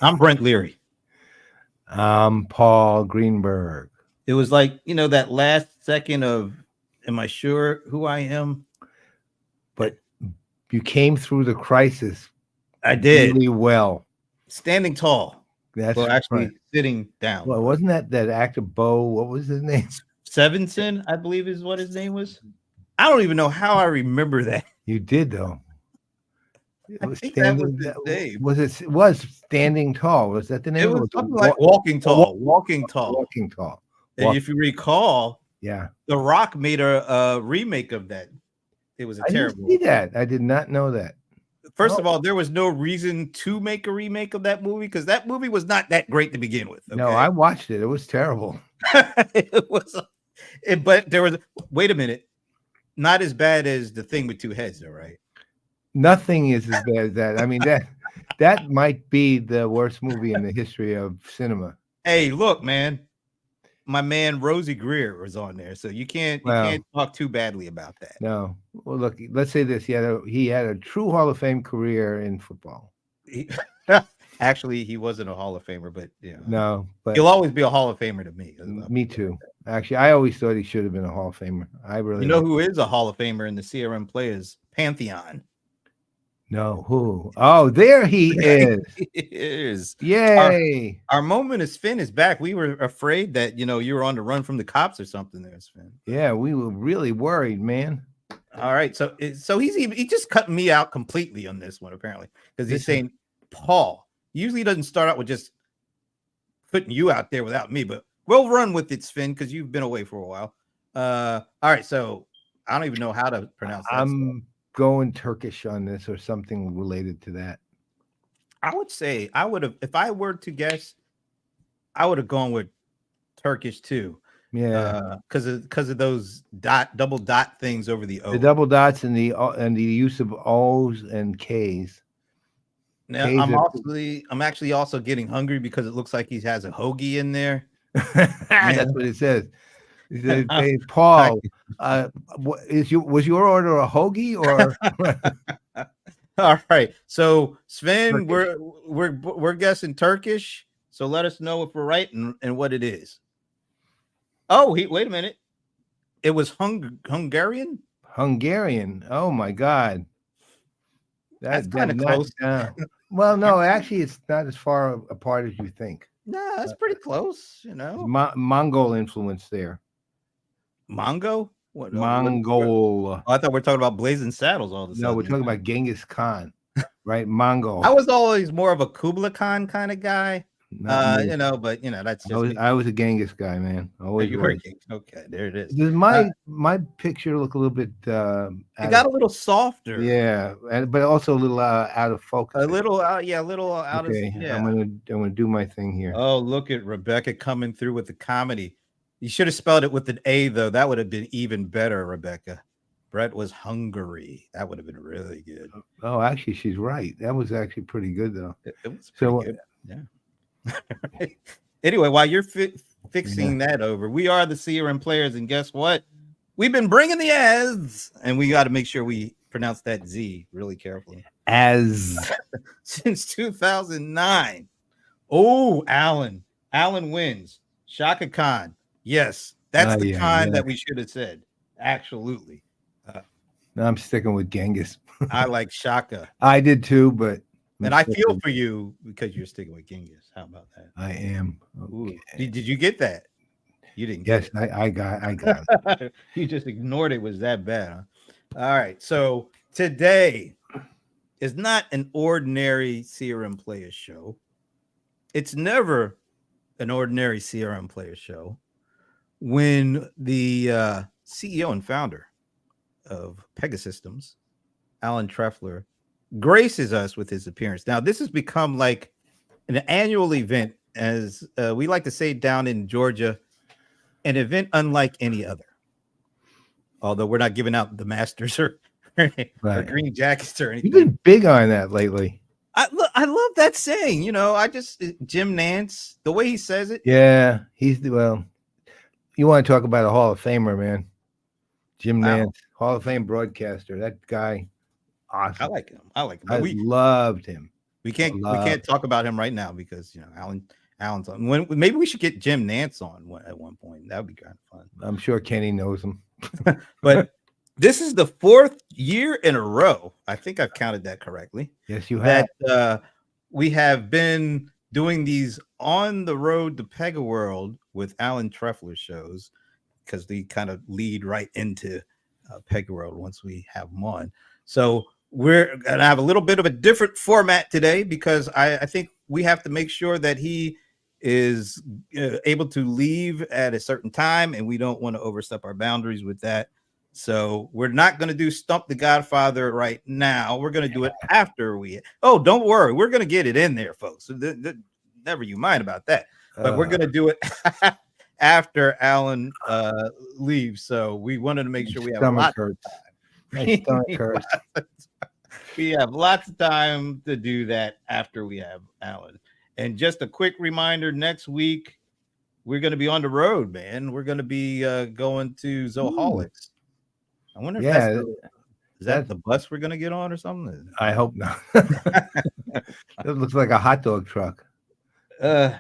I'm Brent Leary. I'm Paul Greenberg. It was like, that last second of, am I sure who I am? But you came through the crisis I did. really well. Standing tall. That's Well, right. actually sitting down. Well, wasn't that actor Bo? What was his name? Sevenson, I believe is what his name was. I don't even know how I remember that. You did though. It I was think that was standing. his name. It was standing tall. Was that the name? It was Or something like Walking Tall. Walking Tall. Walking tall. And if you recall, Yeah, The Rock made a remake of that. It was a I didn't terrible. see that. I did not know that. First of all, there was no reason to make a remake of that movie because that movie was not that great to begin with. Okay? No, I watched it. It was terrible. It was, but there was. Wait a minute, not as bad as The Thing with Two Heads, though, right? Nothing is as bad as that. I mean that might be the worst movie in the history of cinema. Hey, look, man, my man Rosie Greer was on there, so you can't talk too badly about that. No, well, look, let's say this: he had a true Hall of Fame career in football. Actually, he wasn't a Hall of Famer, but no, but he'll always be a Hall of Famer to me. Me too. Actually, I always thought he should have been a Hall of Famer. I really, who is a Hall of Famer in the CRM Playaz pantheon? No, who? Oh, there he is. He is. Yay! Our moment is Sven is back. We were afraid that you were on the run from the cops or something there, Sven. Yeah, we were really worried, man. All right, so he just cut me out completely on this one apparently because he's saying Paul usually doesn't start out with just putting you out there without me, but we'll run with it, Sven, because you've been away for a while. All right, so I don't even know how to pronounce that. I'm going Turkish on this or something related to that. I would say I would have, if I were to guess, I would have gone with Turkish too. Yeah, because of those double dot things over the O. The double dots and the use of O's and K's. Now I'm actually also getting hungry because it looks like he has a hoagie in there. That's what it says. He said, hey, Paul, was your order a hoagie or? All right, so Sven, we're guessing Turkish. So let us know if we're right and what it is. Oh, wait a minute. It was Hungarian. Hungarian. Oh my God, that's kind of close. Well, no, actually, it's not as far apart as you think. No, that's pretty close. Mongol influence there. Mongo? What? Mongol. I thought we were talking about Blazing Saddles all the time. No, we're talking about Genghis Khan, right? Mongol. I was always more of a Kublai Khan kind of guy. But that's just I was a Genghis guy, man. Always. Okay, there it is. Does my picture look a little bit? It got a little softer. Yeah, but also a little out of focus. A little out of. Yeah. I'm gonna do my thing here. Oh, look at Rebecca coming through with the comedy. You should have spelled it with an A though. That would have been even better, Rebecca. Brett was Hungary. That would have been really good. Oh, actually, she's right. That was actually pretty good though. It was pretty good. Yeah. Anyway, while you're fixing that over, we are the CRM Playaz, and guess what? We've been bringing the ads, and we got to make sure we pronounce that Z really carefully. As since 2009. Oh, Alan wins. Shaka Khan. Yes, that's the Khan that we should have said. Absolutely. No, I'm sticking with Genghis. I like Shaka. I did too, but. And I feel for you because you're sticking with Genghis. How about that? I am. Okay. Did you get that? You didn't. Yes, I got it. You just ignored it. Was that bad? Huh? All right. So today is not an ordinary CRM Playaz show. It's never an ordinary CRM Playaz show. When the CEO and founder of Pegasystems, Alan Trefler, graces us with his appearance. Now, this has become like an annual event, as we like to say down in Georgia, an event unlike any other. Although we're not giving out the Masters or green jackets or anything. You've been big on that lately. I love that saying. Jim Nance, the way he says it. Yeah, you want to talk about a Hall of Famer, man. Jim Nance, Hall of Fame broadcaster. That guy. Awesome. I like him. I loved him. We can't talk about him right now because Alan's on. Maybe we should get Jim Nance on at one point. That would be kind of fun. I'm sure Kenny knows him. But this is the 4th year in a row. I think I've counted that correctly. Yes, you have. That we have been doing these on the road to PegaWorld with Alan Trefler shows because they kind of lead right into PegaWorld once we have them on. So we're going to have a little bit of a different format today because I think we have to make sure that he is able to leave at a certain time, and we don't want to overstep our boundaries with that. So we're not going to do Stump the Godfather right now. We're going to do it after don't worry. We're going to get it in there, folks. Never you mind about that. But we're going to do it after Alan leaves. So we wanted to make sure we have lots of time. My stomach hurts. We have lots of time to do that after we have Alan. And just a quick reminder, next week, we're going to be on the road, man. We're going to be going to Zoholics. I wonder if is that the bus we're going to get on or something? I hope not. It looks like a hot dog truck. I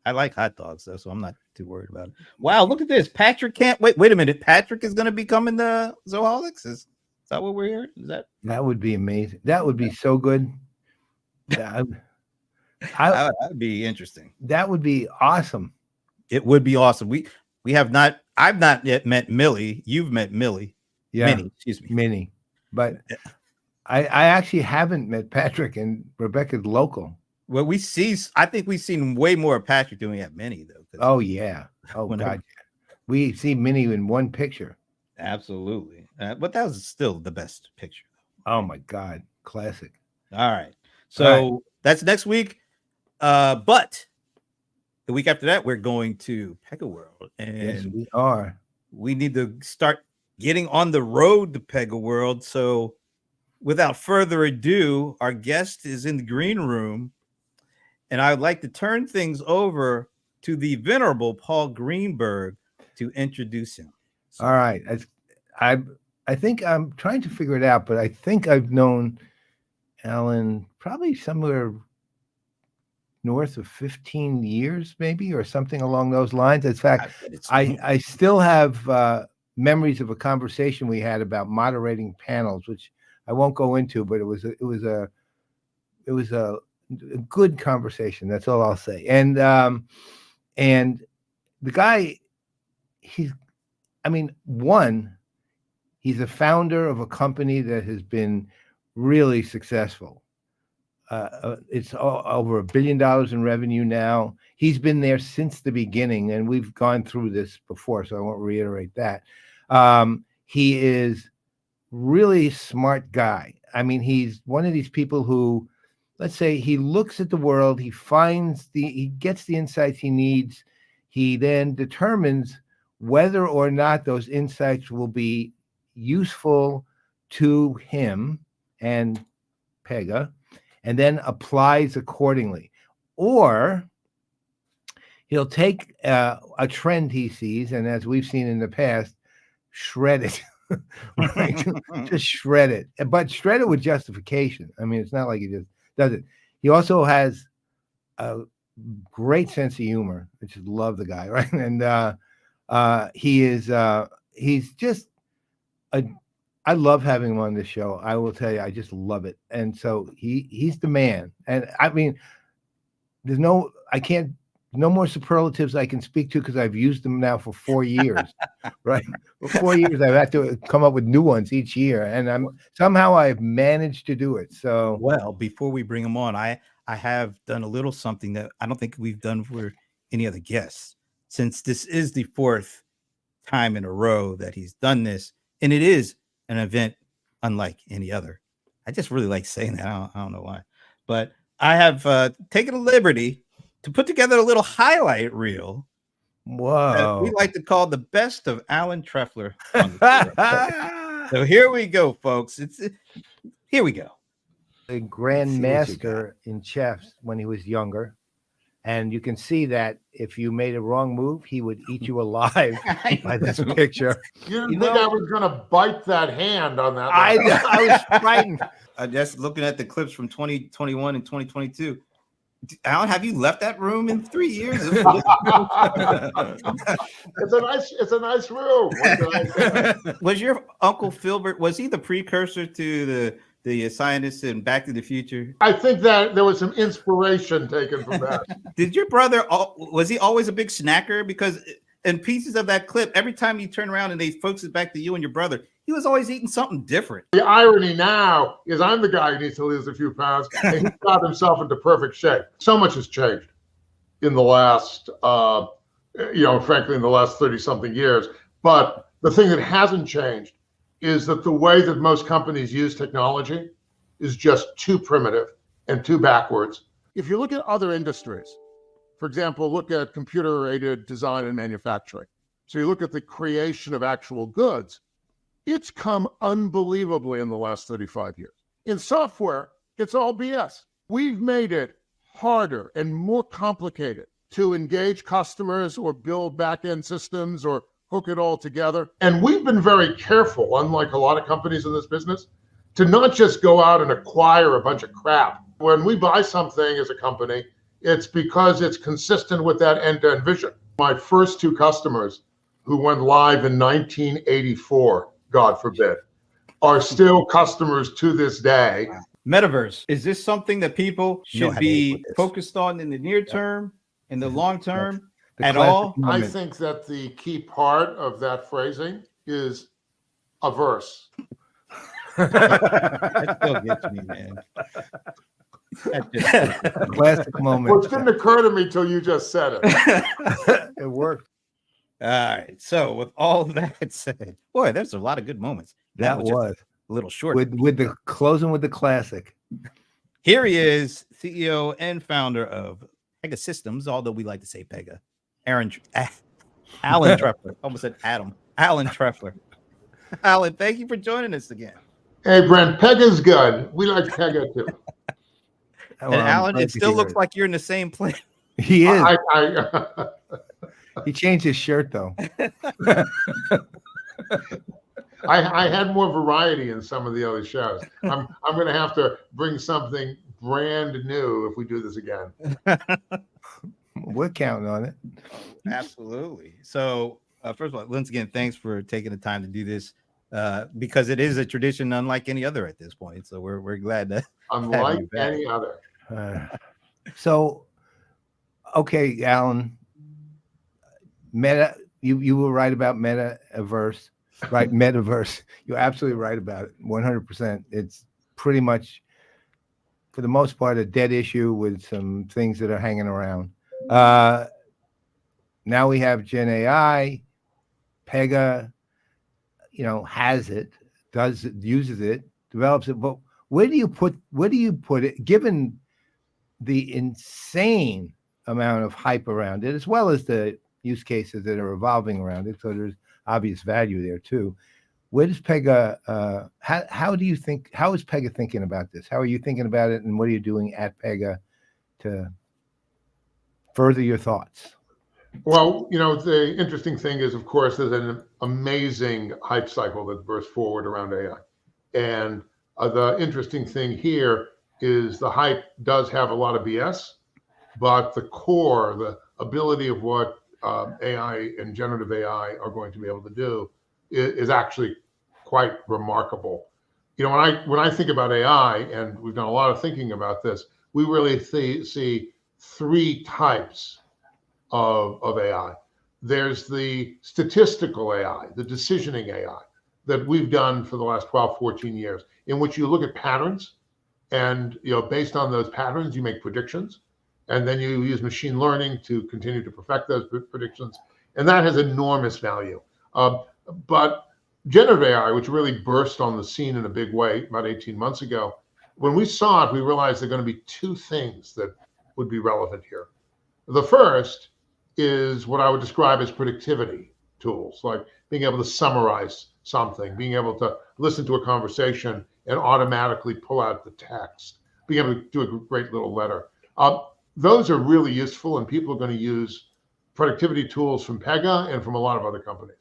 like hot dogs, though, so I'm not too worried about it. Wow, look at this. Patrick can't wait a minute. Patrick is going to be coming to Zoholics? Is that what we're hearing? That would be amazing. That would be so good. That would be interesting. That would be awesome. It would be awesome. I've not yet met Millie. You've met Millie. Yeah. Minnie, excuse me. Minnie. But I actually haven't met Patrick, and Rebecca's local. Well, I think we've seen way more of Patrick than we have Minnie, though. Oh, yeah. Oh, God. Yeah. We see Minnie in one picture. Absolutely. But that was still the best picture. Oh, my God. Classic. All right. So that's next week. But the week after that, we're going to PegaWorld. And yes, we are. We need to start getting on the road to PegaWorld. So without further ado, our guest is in the green room. And I would like to turn things over to the venerable Paul Greenberg to introduce him. So, all right. I think I'm trying to figure it out, but I think I've known Alan probably somewhere north of 15 years, maybe, or something along those lines. In fact, I still have memories of a conversation we had about moderating panels, which I won't go into, but it was a good conversation. That's all I'll say. And the guy, he's a founder of a company that has been really successful. It's over $1 billion in revenue now. He's been there since the beginning, and we've gone through this before, so I won't reiterate that. He is really smart guy. I mean, he's one of these people who, let's say, he looks at the world, he gets the insights he needs. He then determines whether or not those insights will be useful to him and Pega, and then applies accordingly. Or he'll take a trend he sees, and as we've seen in the past, shred it. Right? Just shred it. But shred it with justification. I mean, it's not like he just does it. He also has a great sense of humor. I just love the guy, right? And he's just I love having him on this show. I will tell you, I just love it. And so he's the man. And I mean, no more superlatives I can speak to because I've used them now for 4 years, right? For 4 years, I've had to come up with new ones each year, and somehow I've managed to do it. So, well, before we bring him on, I have done a little something that I don't think we've done for any other guests, since this is the 4th time in a row that he's done this, and it is an event unlike any other. I just really like saying that. I don't know why, but I have taken a liberty to put together a little highlight reel. Whoa! We like to call the best of Alan Trefler. On the so here we go, folks. Here we go. A grandmaster in chess when he was younger, and you can see that if you made a wrong move, he would eat you alive by this picture. You didn't think I was going to bite that hand on that? I was frightened. just looking at the clips from 2021 and 2022. Alan, have you left that room in 3 years? It's a nice room. What can I say? Was your Uncle Filbert, was he the precursor to the scientists in Back to the Future? I think that there was some inspiration taken from that. Did your brother, was he always a big snacker? Because in pieces of that clip, every time you turn around and they focus it back to you and your brother, he was always eating something different. The irony now is I'm the guy who needs to lose a few pounds, and he got himself into perfect shape. So much has changed in the last, frankly, in the last 30-something years. But the thing that hasn't changed is that the way that most companies use technology is just too primitive and too backwards. If you look at other industries, for example, look at computer-aided design and manufacturing. So you look at the creation of actual goods. It's come unbelievably in the last 35 years. In software, it's all BS. We've made it harder and more complicated to engage customers or build back-end systems or hook it all together. And we've been very careful, unlike a lot of companies in this business, to not just go out and acquire a bunch of crap. When we buy something as a company, it's because it's consistent with that end-to-end vision. My first 2 customers who went live in 1984, God forbid, are still customers to this day. Metaverse, is this something that people should be focused on in the near term, in the long term, at all? I think that the key part of that phrasing is averse. That still gets me, man. Classic moment. Which didn't occur to me till you just said it. It worked. All right. So with all that said, boy, there's a lot of good moments. That was a little short. with the closing with the classic. Here he is, CEO and founder of Pegasystems, although we like to say Pega. Alan Trefler. Almost said Adam. Alan Trefler. Alan, thank you for joining us again. Hey, Brent, Pega's good. We like Pega too. And Alan, it still looks like you're in the same place. He is. He changed his shirt though. I had more variety in some of the other shows. I'm going to have to bring something brand new if we do this again. We're counting on it. Absolutely. So first of all, once again, thanks for taking the time to do this because it is a tradition unlike any other at this point. So we're glad that unlike any other. So, okay, Alan, Meta, you were right about metaverse, right? Metaverse. You're absolutely right about it. 100%. It's pretty much, for the most part, a dead issue with some things that are hanging around. Now we have Gen AI. Pega, has it, does it, uses it, develops it. But where do you put it, given the insane amount of hype around it, as well as the use cases that are evolving around it? So there's obvious value there too. Where does Pega, how is Pega thinking about this? How are you thinking about it? And what are you doing at Pega to further your thoughts? Well, the interesting thing is, of course, there's an amazing hype cycle that burst forward around AI. And the interesting thing here is the hype does have a lot of BS, but the core, the ability of what AI and generative AI are going to be able to do is actually quite remarkable. When I think about AI, and we've done a lot of thinking about this, we really see 3 types of AI. There's the statistical AI, the decisioning AI that we've done for the last 12, 14 years, in which you look at patterns and, based on those patterns, you make predictions. And then you use machine learning to continue to perfect those predictions. And that has enormous value. But generative AI, which really burst on the scene in a big way about 18 months ago, when we saw it, we realized there are going to be 2 things that would be relevant here. The first is what I would describe as productivity tools, like being able to summarize something, being able to listen to a conversation and automatically pull out the text, being able to do a great little letter. Those are really useful, and people are going to use productivity tools from Pega and from a lot of other companies.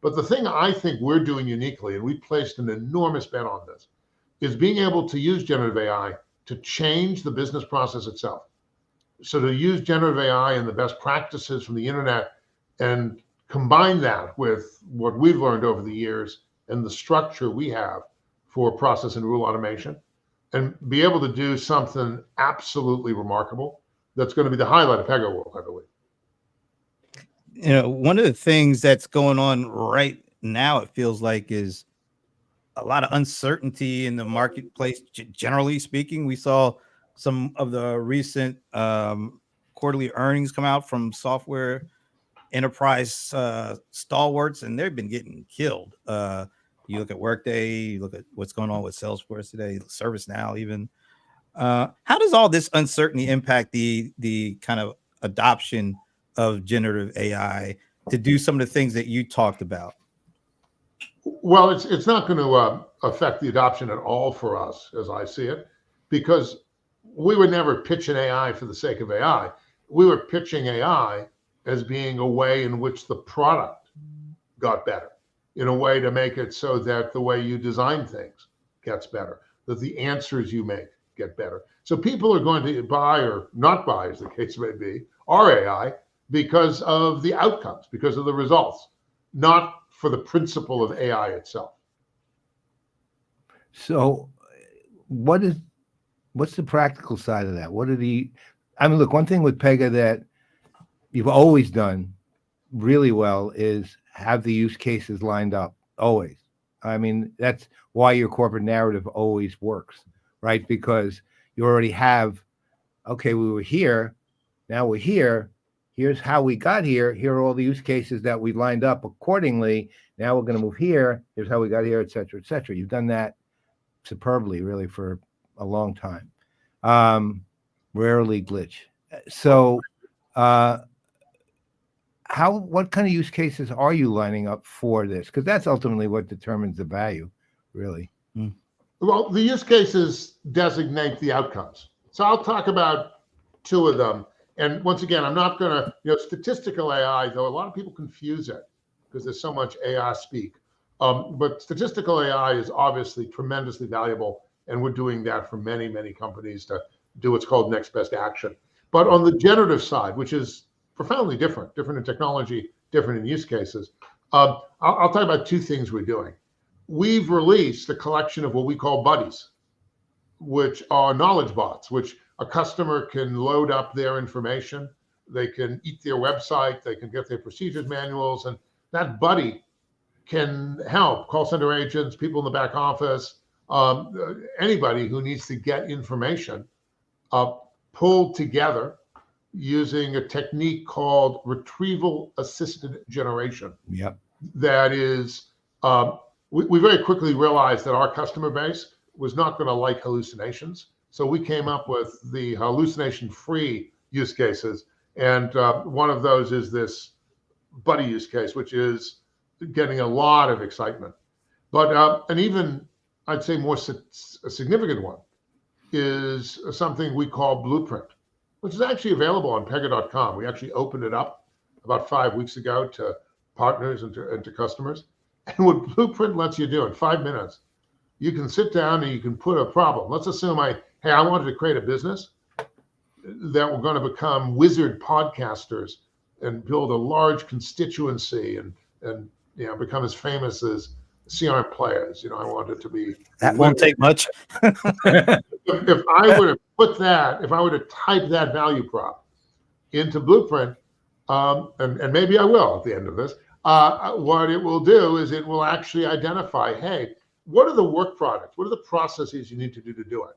But the thing I think we're doing uniquely, and we placed an enormous bet on this, is being able to use generative AI to change the business process itself. So to use generative AI and the best practices from the internet and combine that with what we've learned over the years and the structure we have for process and rule automation, and be able to do something absolutely remarkable, that's going to be the highlight of PegaWorld, I believe. One of the things that's going on right now, it feels like, is a lot of uncertainty in the marketplace. Generally speaking, we saw some of the recent quarterly earnings come out from software enterprise stalwarts, and they've been getting killed. You look at Workday, you look at what's going on with Salesforce today, ServiceNow even. How does all this uncertainty impact the kind of adoption of generative AI to do some of the things that you talked about? Well, it's not going to affect the adoption at all for us, as I see it, because we would never pitch an AI for the sake of AI. We were pitching AI as being a way in which the product got better, in a way to make it so that the way you design things gets better, that the answers you make get better. So people are going to buy or not buy, as the case may be, our AI because of the outcomes, because of the results, not for the principle of AI itself. So what's the practical side of that? Look, one thing with Pega that you've always done really well is have the use cases lined up, always. I mean, that's why your corporate narrative always works, right? Because you already have, okay, we were here, now we're here, here's how we got here, here are all the use cases that we lined up accordingly, now we're going to move here, here's how we got here, et cetera, et cetera. You've done that superbly, really, for a long time. Rarely glitch. So what kind of use cases are you lining up for this? Because that's ultimately what determines the value, really. Well, the use cases designate the outcomes. So I'll talk about two of them. And once again, I'm not going to, statistical AI, though a lot of people confuse it because there's so much AI speak. But statistical AI is obviously tremendously valuable. And we're doing that for many, many companies to do what's called next best action. But on the generative side, which is profoundly different in technology, different in use cases, I'll talk about two things we're doing. We've released a collection of what we call buddies, which are knowledge bots, which a customer can load up their information, they can eat their website, they can get their procedures manuals, and that buddy can help call center agents, people in the back office, anybody who needs to get information pulled together using a technique called retrieval assisted generation. Yep. That is, we very quickly realized that our customer base was not going to like hallucinations. So we came up with the hallucination-free use cases. And one of those is this buddy use case, which is getting a lot of excitement. But an even, I'd say, more significant one is something we call Blueprint, which is actually available on Pega.com. We actually opened it up about 5 weeks ago to partners and to customers. And what Blueprint lets you do in 5 minutes, you can sit down and you can put a problem. Let's assume I wanted to create a business that we're going to become wizard podcasters and build a large constituency and become as famous as CRM Playaz. I want it to be. That won't take much. If I were to put that, if I were to type that value prop into Blueprint, and maybe I will at the end of this, what it will do is it will actually identify, hey, what are the work products? What are the processes you need to do it?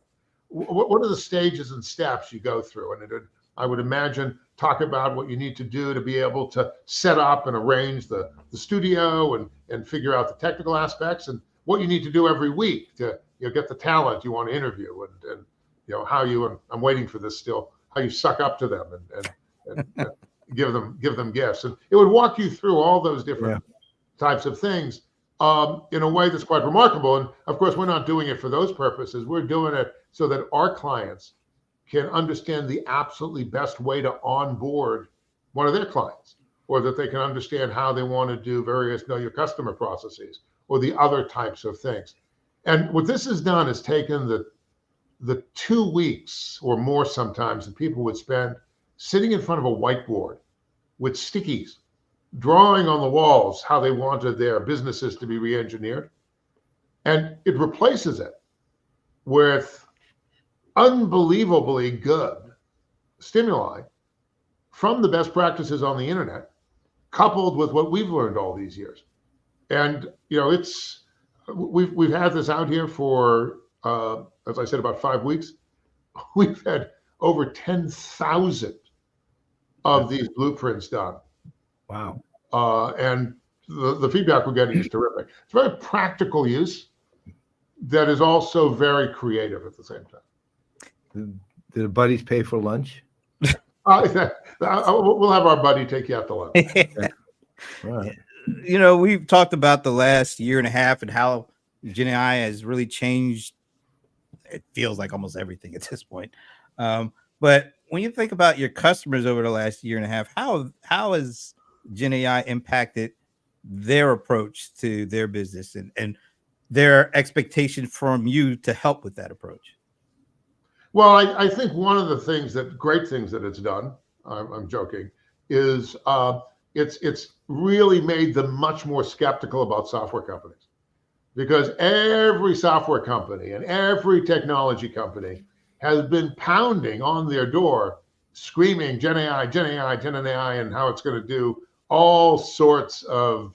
What are the stages and steps you go through? And I would imagine talk about what you need to do to be able to set up and arrange the studio and figure out the technical aspects, and what you need to do every week to get the talent you want to interview, and how you, and I'm waiting for this still, how you suck up to them and give them gifts. And it would walk you through all those different types of things in a way that's quite remarkable. And of course, we're not doing it for those purposes. We're doing it so that our clients can understand the absolutely best way to onboard one of their clients, or that they can understand how they want to do various know your customer processes or the other types of things. And what this has done is taken the 2 weeks or more sometimes that people would spend sitting in front of a whiteboard with stickies, drawing on the walls how they wanted their businesses to be re-engineered. And it replaces it with unbelievably good stimuli from the best practices on the internet, coupled with what we've learned all these years. And we've had this out here for as I said, about 5 weeks. We've had over 10,000 of these blueprints done. Wow. And the feedback we're getting is terrific. It's very practical use that is also very creative at the same time. Did the buddies pay for lunch? We'll have our buddy take you out to lunch. Right. We've talked about the last year and a half and how Gen AI has really changed. It feels like almost everything at this point. But when you think about your customers over the last year and a half, how has Gen AI impacted their approach to their business and their expectation from you to help with that approach? Well, I think one of the great things that it's done, I'm joking, is it's really made them much more skeptical about software companies. Because every software company and every technology company has been pounding on their door, screaming Gen AI, Gen AI, Gen AI, and how it's going to do all sorts of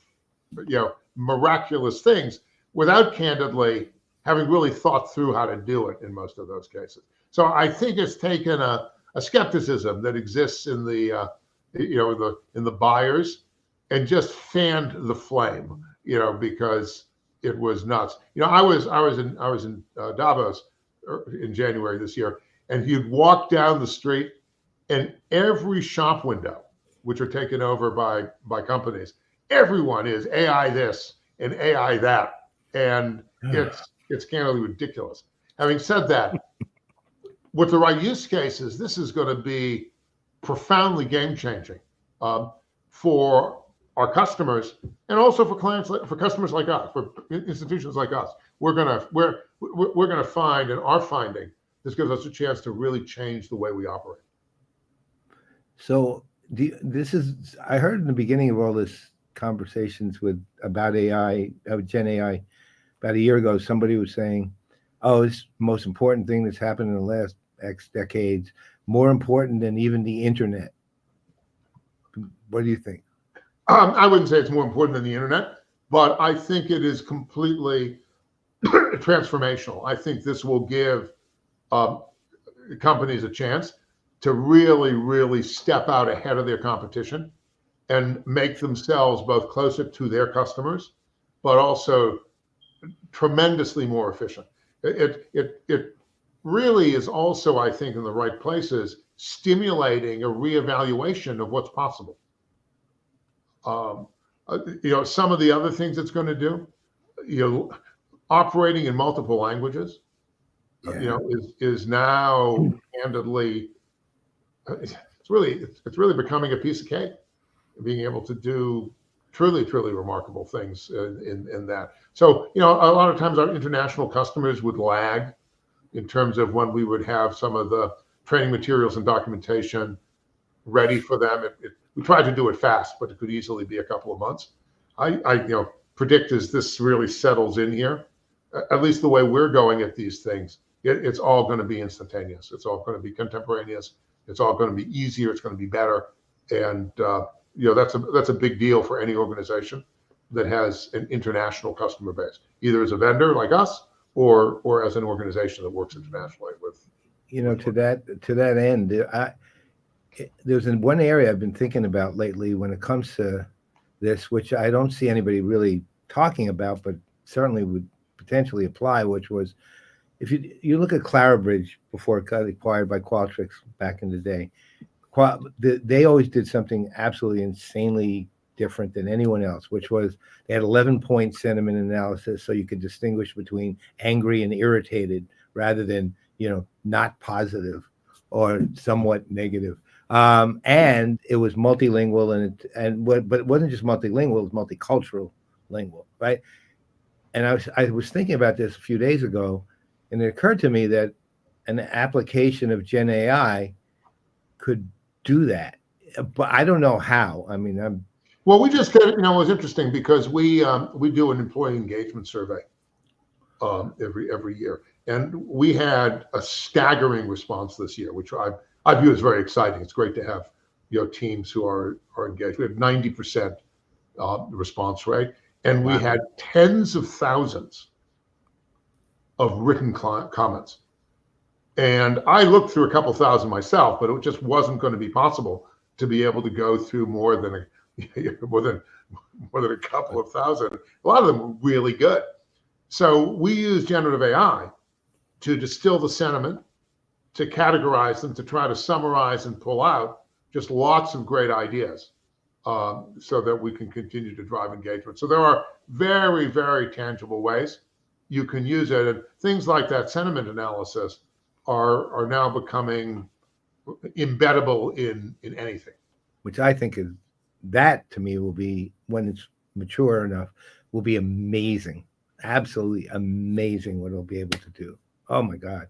miraculous things without candidly having really thought through how to do it in most of those cases. So I think it's taken a skepticism that exists in the in the buyers and just fanned the flame, because it was nuts. I was in Davos in January this year, and you'd walk down the street, and every shop window, which are taken over by companies, everyone is AI this and AI that, and it's candidly ridiculous. Having said that, with the right use cases, this is going to be profoundly game changing for our customers, and also for customers like us, for institutions like us. We're gonna find, and are finding, this gives us a chance to really change the way we operate. So I heard in the beginning of all this conversations about AI, Gen AI, about a year ago, somebody was saying, "Oh, it's the most important thing that's happened in the last X decades, more important than even the internet." What do you think? I wouldn't say it's more important than the internet, but I think it is completely transformational. I think this will give companies a chance to really, really step out ahead of their competition and make themselves both closer to their customers, but also tremendously more efficient. It really is also, I think, in the right places, stimulating a reevaluation of what's possible. Some of the other things it's going to do, operating in multiple languages, is now candidly, it's really becoming a piece of cake, being able to do truly, truly remarkable things in that. So, a lot of times our international customers would lag in terms of when we would have some of the training materials and documentation ready for them. We tried to do it fast, but it could easily be a couple of months. I predict as this really settles in here, at least the way we're going at these things, it's all going to be instantaneous. It's all going to be contemporaneous. It's all going to be easier. It's going to be better. And that's a big deal for any organization that has an international customer base, either as a vendor like us or as an organization that works internationally with. To that end, there's one area I've been thinking about lately when it comes to this, which I don't see anybody really talking about, but certainly would potentially apply, which was, if you look at Clarabridge before it got acquired by Qualtrics back in the day, they always did something absolutely insanely different than anyone else, which was they had 11-point sentiment analysis, so you could distinguish between angry and irritated rather than not positive or somewhat negative. And it was multilingual, but it wasn't just multilingual; it was multicultural lingual, right? And I was thinking about this a few days ago, and it occurred to me that an application of Gen AI could do that, but I don't know how. I mean, Well, we just got, it was interesting because we do an employee engagement survey every year, and we had a staggering response this year, which I view as very exciting. It's great to have teams who are engaged. We have 90% response rate, and we had tens of thousands of written comments. And I looked through a couple thousand myself, but it just wasn't going to be possible to be able to go through more than a couple of thousand. A lot of them were really good. So we use generative AI to distill the sentiment, to categorize them, to try to summarize and pull out just lots of great ideas, so that we can continue to drive engagement. So there are very, very tangible ways you can use it. And things like that sentiment analysis are now becoming embeddable in anything. which I think is that to me will be, when it's mature enough, will be amazing. Absolutely amazing what it'll be able to do. Oh my God.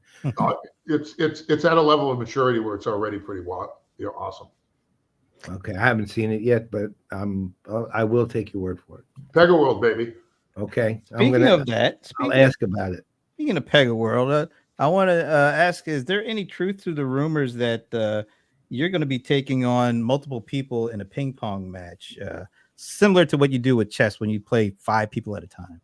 It's at a level of maturity where it's already pretty awesome. Okay, I haven't seen it yet, but I will take your word for it. PegaWorld, baby. Okay. Speaking of that, I'll ask about it. Speaking of PegaWorld, I want to ask: is there any truth to the rumors that you're going to be taking on multiple people in a ping pong match, similar to what you do with chess when you play 5 people at a time?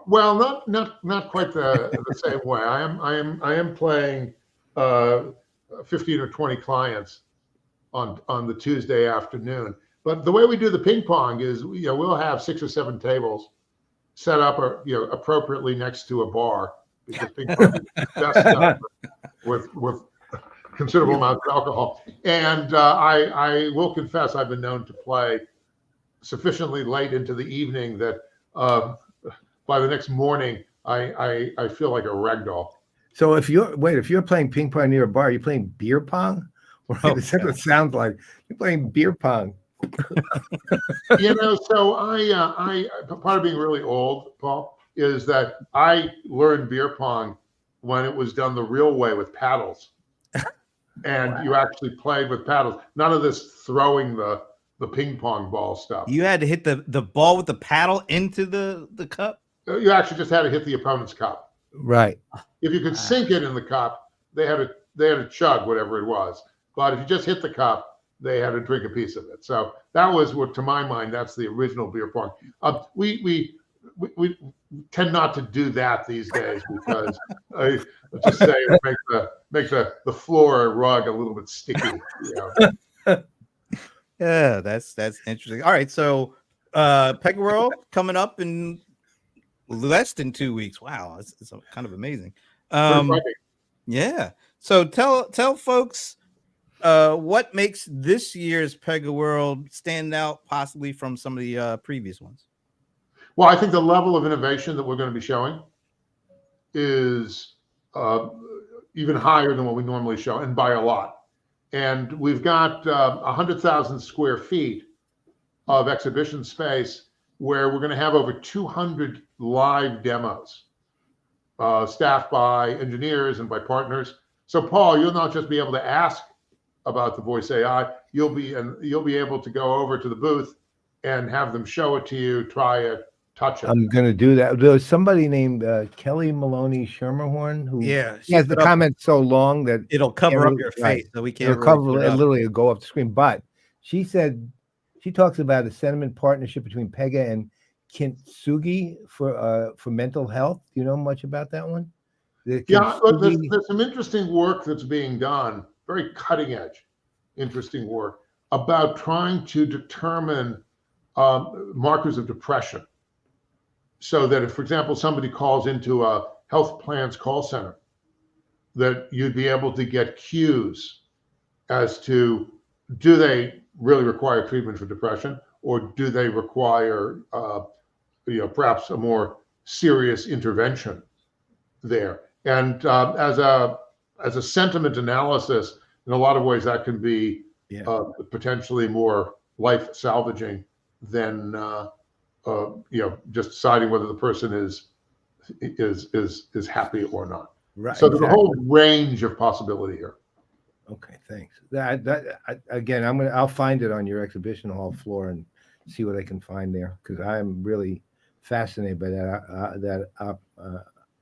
Well, not quite the same way. I am playing 15 or 20 clients on the Tuesday afternoon. But the way we do the ping pong is, we'll have 6 or 7 tables set up, appropriately next to a bar, because ping pong is best done with considerable amounts of alcohol. And I will confess, I've been known to play sufficiently late into the evening that by the next morning I feel like a rag doll. So if you're playing ping pong near a bar, you're playing beer pong? That's what it sounds like. You're playing beer pong. So I part of being really old, Paul, is that I learned beer pong when it was done the real way with paddles. And you actually played with paddles. None of this throwing the ping pong ball stuff. You had to hit the ball with the paddle into the cup? You actually just had to hit the opponent's cup. Right. If you could sink it in the cup, they had to chug whatever it was. But if you just hit the cup, they had to drink a piece of it. So that was what, to my mind, that's the original beer pong. We tend not to do that these days because let's just say it makes the floor rug a little bit sticky. Yeah, that's interesting. All right, so PegaWorld coming up in less than 2 weeks. Wow, it's kind of amazing. Yeah. So tell folks what makes this year's PegaWorld stand out possibly from some of the previous ones. Well, I think the level of innovation that we're going to be showing is even higher than what we normally show, and by a lot. And we've got 100,000 square feet of exhibition space where we're going to have over 200 live demos, staffed by engineers and by partners. So, Paul, you'll not just be able to ask about the voice AI, you'll be able to go over to the booth and have them show it to you, try it, touch it. I'm going to do that. There's somebody named Kelly Maloney Schermerhorn who has the comment so long that it'll cover up your face, so we can't. It'll cover it, literally go off the screen. But she said she talks about a sentiment partnership between Pega and Kintsugi for mental health. Do you know much about that one? Yeah, look, there's some interesting work that's being done, very cutting edge, interesting work about trying to determine markers of depression. So that if, for example, somebody calls into a health plan's call center, that you'd be able to get cues as to, do they really require treatment for depression, or do they require, perhaps a more serious intervention there? And as a sentiment analysis, in a lot of ways, that can be potentially more life salvaging than just deciding whether the person is is happy or not. Right. So there's a Exactly. whole range of possibility here. Okay, thanks. Again, I'll find it on your exhibition hall floor and see what I can find there, because I'm really fascinated by that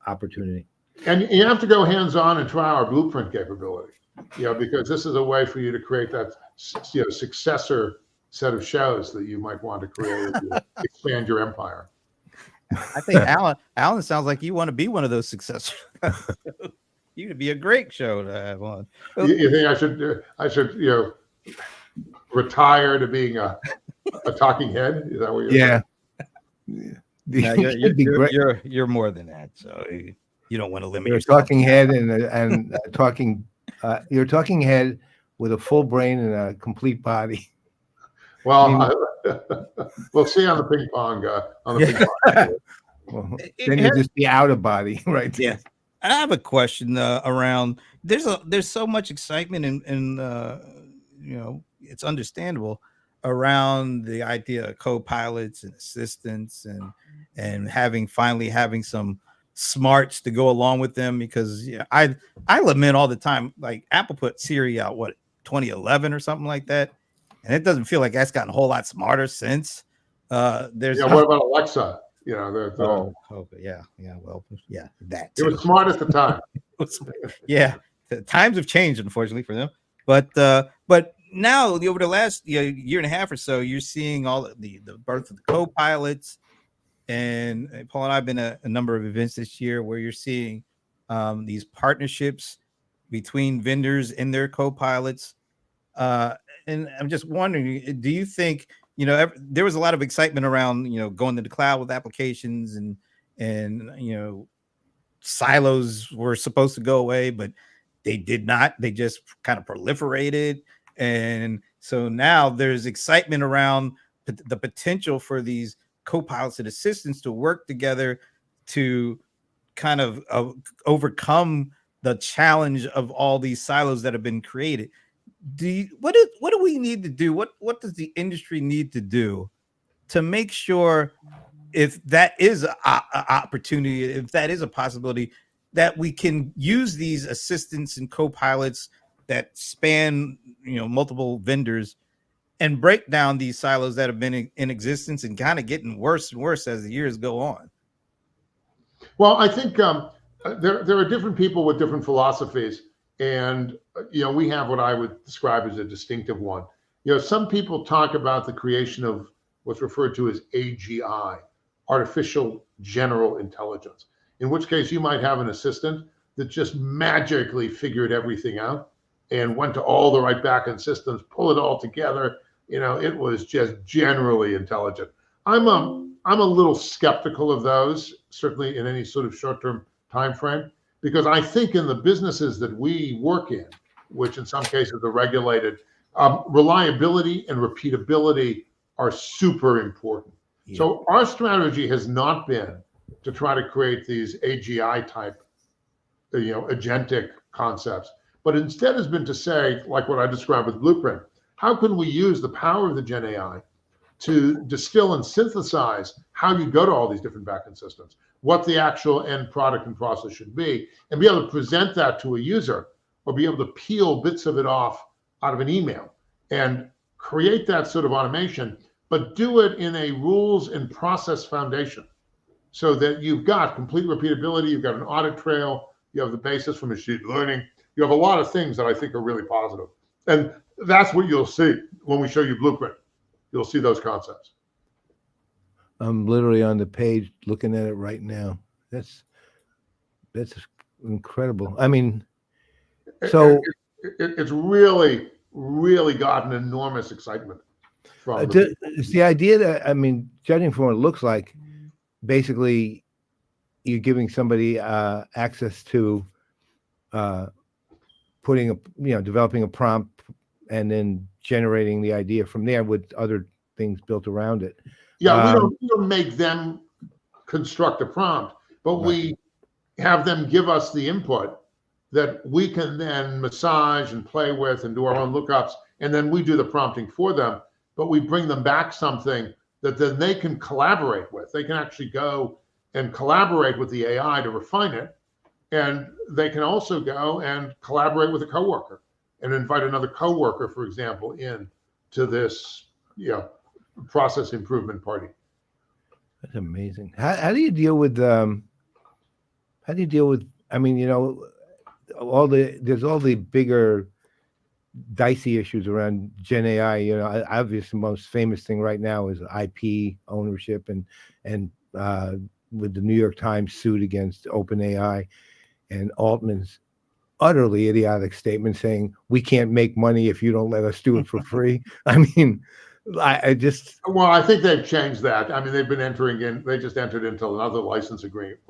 opportunity. And you have to go hands-on and try our blueprint capability, because this is a way for you to create that, successor set of shows that you might want to create as you expand your empire. I think Alan sounds like you want to be one of those successors. You'd be a great show to have on. You think I should retire to being a talking head? Is that what you're saying? No, you're more than that. So you don't want to limit You're yourself. a talking head and talking. You're a talking head with a full brain and a complete body. Well, we'll see on the ping pong. Well, then you just be out of body, right? Yeah. I have a question around. There's so much excitement and it's understandable around the idea of co-pilots and assistants and finally having some smarts to go along with them, because I lament all the time, like Apple put Siri out 2011 or something like that, and it doesn't feel like that's gotten a whole lot smarter since. What about Alexa? That it was smart at the time. Yeah, the times have changed, unfortunately, for them. But now over the last year and a half or so, you're seeing all the birth of the co-pilots. And Paul and I have been at a number of events this year where you're seeing these partnerships between vendors and their co-pilots. And I'm just wondering, do you think, there was a lot of excitement around, going to the cloud with applications and silos were supposed to go away, but they did not. They just kind of proliferated. And so now there's excitement around the potential for these co-pilots and assistants to work together to kind of overcome the challenge of all these silos that have been created. What do we need to do? What does the industry need to do to make sure, if that is an opportunity, if that is a possibility, that we can use these assistants and co-pilots that span multiple vendors and break down these silos that have been in existence and kind of getting worse and worse as the years go on? Well, I think there are different people with different philosophies, and we have what I would describe as a distinctive one. Some people talk about the creation of what's referred to as AGI, artificial general intelligence, in which case you might have an assistant that just magically figured everything out and went to all the right backend systems, pull it all together. It was just generally intelligent. I'm a little skeptical of those, certainly in any sort of short-term time frame, because I think in the businesses that we work in, which in some cases are regulated, reliability and repeatability are super important. Yeah. So our strategy has not been to try to create these AGI type, agentic concepts, but instead has been to say, like what I described with Blueprint, how can we use the power of the Gen AI to distill and synthesize how you go to all these different backend systems, what the actual end product and process should be, and be able to present that to a user, or be able to peel bits of it off out of an email and create that sort of automation, but do it in a rules and process foundation so that you've got complete repeatability, you've got an audit trail, you have the basis for machine learning, you have a lot of things that I think are really positive. And that's what you'll see when we show you Blueprint. You'll see those concepts. I'm literally on the page looking at it right now. That's incredible. I mean, so it's really, really gotten enormous excitement from it's the idea that, judging from what it looks like, basically you're giving somebody access to developing a prompt and then generating the idea from there with other things built around it. Yeah, we don't make them construct a prompt, but right. We have them give us the input that we can then massage and play with and do our own lookups, and then we do the prompting for them, but we bring them back something that then they can collaborate with. They can actually go and collaborate with the AI to refine it. And they can also go and collaborate with a coworker and invite another coworker, for example, in to this, process improvement party. That's amazing. How do you deal with I mean, there's all the bigger dicey issues around Gen AI. Obviously, the most famous thing right now is IP ownership and with the New York Times suit against OpenAI and Altman's utterly idiotic statement saying we can't make money if you don't let us do it for free. I mean, I just Well, I think they've changed that. I mean, they've been they just entered into another licensing agreement.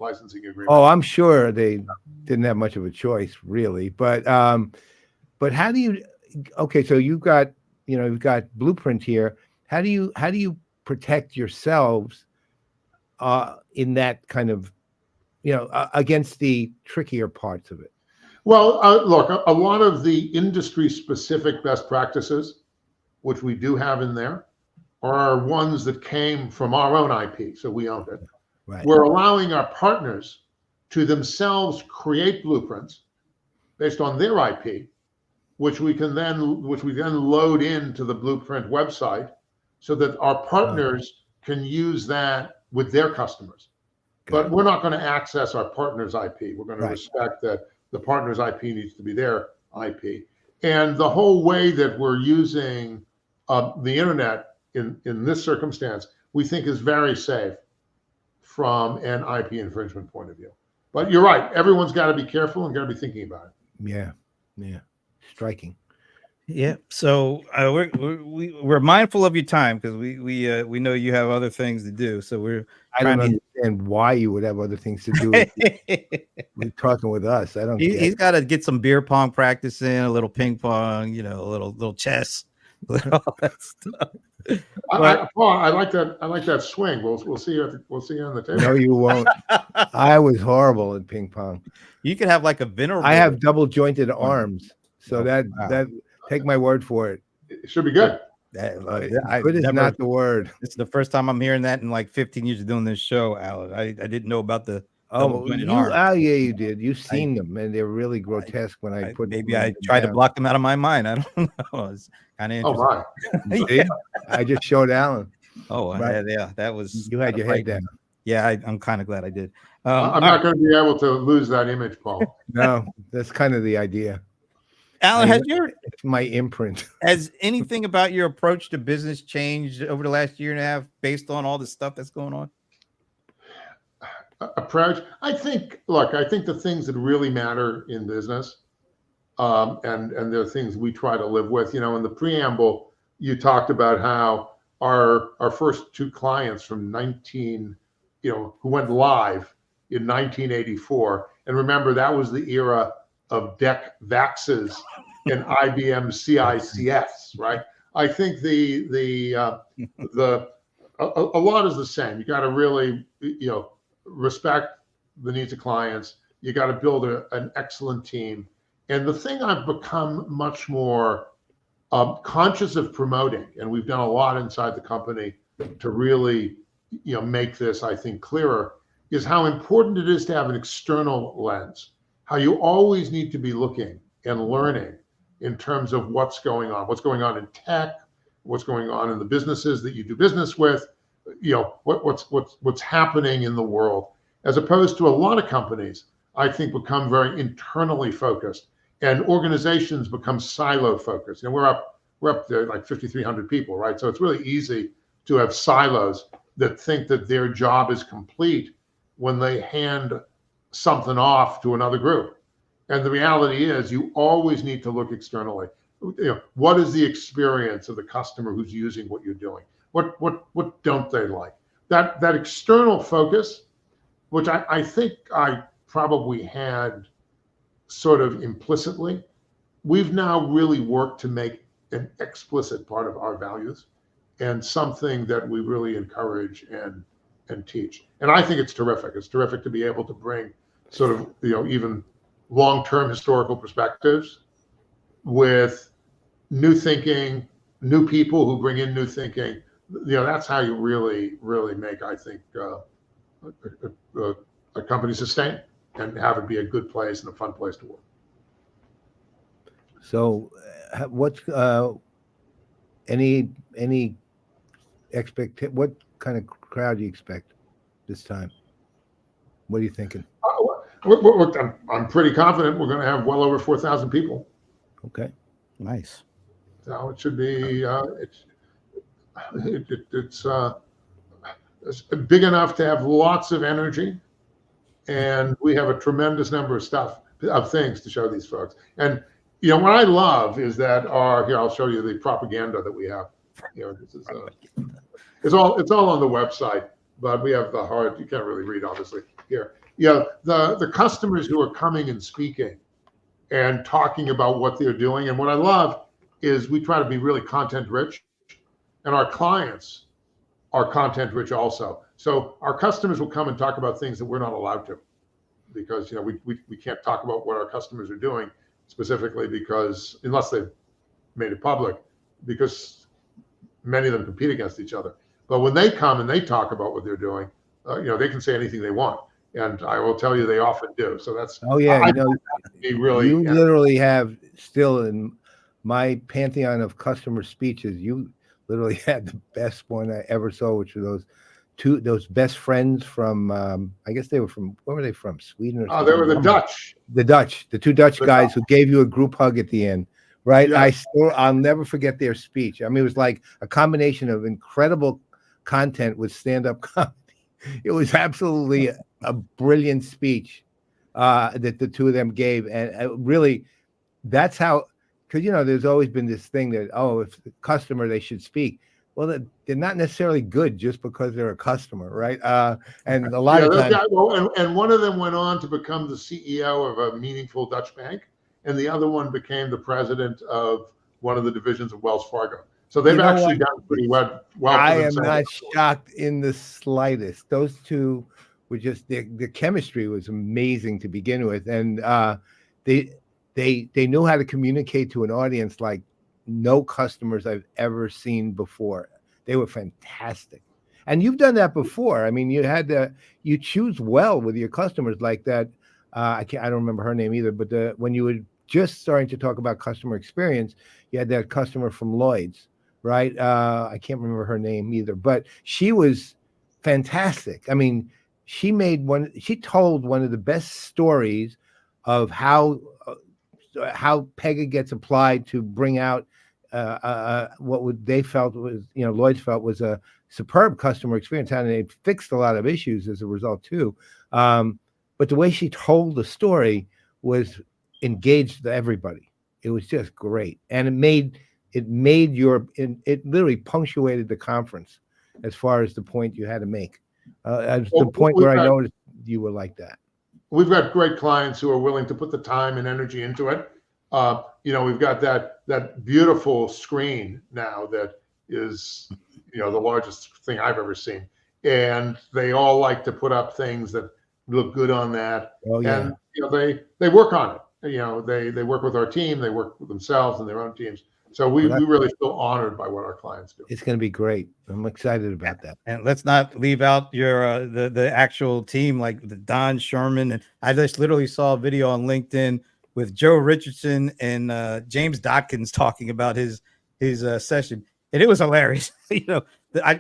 Oh, I'm sure they didn't have much of a choice, really. But how do you? Okay, so you've got Blueprint here. How do you protect yourselves in that kind of against the trickier parts of it? Well, look, a lot of the industry-specific best practices, which we do have in there, are ones that came from our own IP, so we owned it. Right. We're allowing our partners to themselves create blueprints based on their IP, which we then load into the Blueprint website, so that our partners can use that with their customers. But we're not going to access our partner's IP. We're going to respect that the partner's IP needs to be their IP. And the whole way that we're using the internet in this circumstance, we think is very safe from an IP infringement point of view. But you're right. Everyone's got to be careful and got to be thinking about it. Yeah. Striking. Yeah. So we're mindful of your time because we know you have other things to do. So I don't understand why you would have other things to do. We're talking with us. I don't. He's got to get some beer pong practice in, a little ping pong, a little chess, all that stuff. Paul, I like that swing. We'll see you on the table. No, you won't. I was horrible at ping pong. You could have like a venerable. I have double jointed arms, so that take my word for it. It should be good. Good is not the word. It's the first time I'm hearing that in like 15 years of doing this show, Alan. I didn't know about the arms. Yeah, you did. You've seen them, and they're really grotesque. When I put maybe I tried to block them out of my mind. I don't know. It's kind of interesting. Oh my! See? I just showed Alan. Oh yeah, that was. You had your head down. Yeah, I'm kind of glad I did. I'm not going to be able to lose that image, Paul. No, that's kind of the idea. Alan, it's my imprint. Has anything about your approach to business changed over the last year and a half based on all the stuff that's going on? Approach? I think the things that really matter in business, and there are things we try to live with. In the preamble, you talked about how our first two clients from who went live in 1984, and remember that was the era of DEC VAXes and IBM CICS, right? I think a lot is the same. You got to really, respect the needs of clients. You got to build an excellent team. And the thing I've become much more conscious of promoting, and we've done a lot inside the company to really, make this, I think, clearer, is how important it is to have an external lens. How you always need to be looking and learning in terms of what's going on in tech, what's going on in the businesses that you do business with, what's happening in the world, as opposed to a lot of companies, I think, become very internally focused, and organizations become silo focused. We're up to like 5,300 people, right? So it's really easy to have silos that think that their job is complete when they hand something off to another group. And the reality is you always need to look externally. What is the experience of the customer who's using what you're doing? What don't they like? That external focus, which I think I probably had sort of implicitly, we've now really worked to make an explicit part of our values and something that we really encourage and teach. And I think it's terrific. It's terrific to be able to bring sort of, even long-term historical perspectives with new thinking, new people who bring in new thinking. That's how you really, really make, I think, a company sustain and have it be a good place and a fun place to work. So, what's any what kind of crowd do you expect this time? What are you thinking? I'm pretty confident we're going to have well over 4,000 people. Okay. Nice. So it should be it's big enough to have lots of energy, and we have a tremendous number of things to show these folks. And what I love is that here I'll show you the propaganda that we have. This is it's all on the website, but we have you can't really read obviously here. The customers who are coming and speaking and talking about what they're doing. And what I love is we try to be really content rich, and our clients are content rich also. So our customers will come and talk about things that we're not allowed to, because we can't talk about what our customers are doing specifically, because unless they've made it public, because many of them compete against each other. But when they come and they talk about what they're doing, they can say anything they want. And I will tell you, they often do. So that's you literally have still in my pantheon of customer speeches. You literally had the best one I ever saw, which were those best friends from I guess they were from, where were they from? Sweden or something? They were the Dutch. The two Dutch guys who gave you a group hug at the end, right? Yeah. I'll never forget their speech. I mean, it was like a combination of incredible content with stand-up comedy. It was absolutely a brilliant speech that the two of them gave, and really, that's how. Because there's always been this thing that if the customer, they should speak. Well, they're not necessarily good just because they're a customer, right? And a lot of times, and one of them went on to become the CEO of a meaningful Dutch bank, and the other one became the president of one of the divisions of Wells Fargo. So they've actually done pretty well. I am not shocked in the slightest. Those two were just the chemistry was amazing to begin with, and they knew how to communicate to an audience like no customers I've ever seen before. They were fantastic, and you've done that before. I mean, you choose well with your customers like that. I don't remember her name either, but when you were just starting to talk about customer experience, you had that customer from Lloyd's. Right. I can't remember her name either, but she was fantastic. I mean, she told one of the best stories of how Pega gets applied to bring out they felt was, Lloyd's felt was a superb customer experience, and they fixed a lot of issues as a result too. But the way she told the story was engaged everybody. It was just great. And it literally punctuated the conference as far as the point you had to make. The point where I noticed you were like that. We've got great clients who are willing to put the time and energy into it. We've got that beautiful screen now that is, the largest thing I've ever seen. And they all like to put up things that look good on that. Oh, yeah. And, they work on it. They work with our team, they work with themselves and their own teams. So we really feel honored by what our clients do. It's going to be great. I'm excited about that. And let's not leave out your the actual team, like the Don Sherman. And I just literally saw a video on LinkedIn with Joe Richardson and James Dodkins talking about his session, and it was hilarious.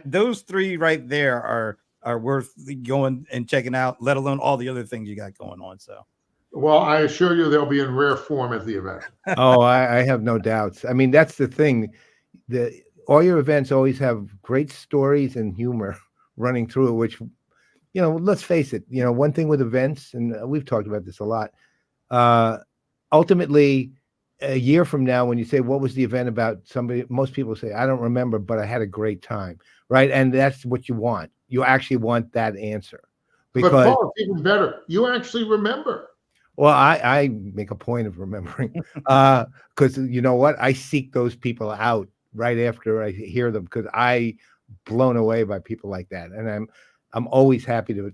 Those three right there are worth going and checking out, let alone all the other things you got going on. So. Well, I assure you they'll be in rare form at the event. Oh, I have no doubts. I mean, that's the thing. All your events always have great stories and humor running through it, which, let's face it, one thing with events, and we've talked about this a lot, ultimately, a year from now, when you say, what was the event about, most people say, I don't remember, but I had a great time, right? And that's what you want. You actually want that answer. But Paul, it's even better. You actually remember. Well, I make a point of remembering because you know what? I seek those people out right after I hear them, because I'm blown away by people like that. And I'm always happy to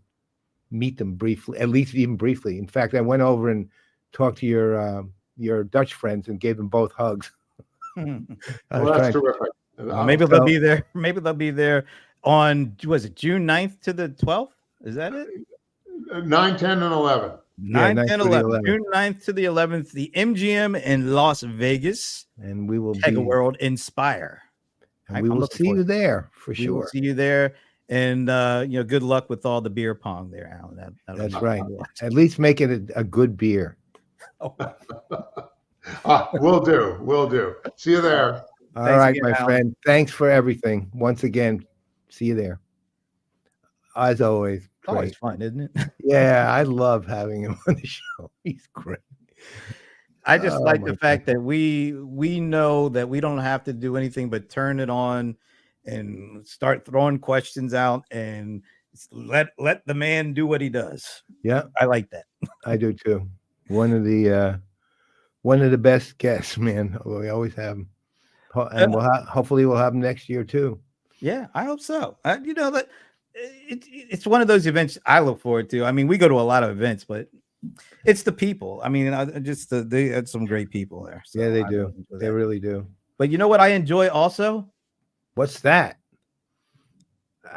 meet them briefly, at least even briefly. In fact, I went over and talked to your Dutch friends and gave them both hugs. Well, that's terrific. Maybe they'll be there. Maybe they'll be there on, was it June 9th to the 12th? Is that it? 9, 10, and 11. 9, 9 10, through the 11. 11th. June 9th to the 11th, the MGM in Las Vegas. And we will be, PegaWorld Inspire. and we I'm will looking see forward you to it. there for We will sure. see you there. And good luck with all the beer pong there, Alan. That'll That's be right. fun to watch. At least make it a good beer. Oh, Will do. Will do. See you there. All Thanks right, again, my Alan. friend. Thanks for everything. Once again, see you there. As always, it's always great. fun, isn't it? Yeah, I love having him on the show. He's great. I just Oh, like my the fact that we know that we don't have to do anything but turn it on and start throwing questions out and let the man do what he does. Yeah, I like that. I do too. One of the best guests, man. We always have him, and hopefully we'll have him next year too. Yeah, I hope so. That it's one of those events I look forward to. I mean, we go to a lot of events, but it's the people. I mean, they had some great people there. So Yeah, they I do. really enjoy They that. really do. But you know what I enjoy also? What's that?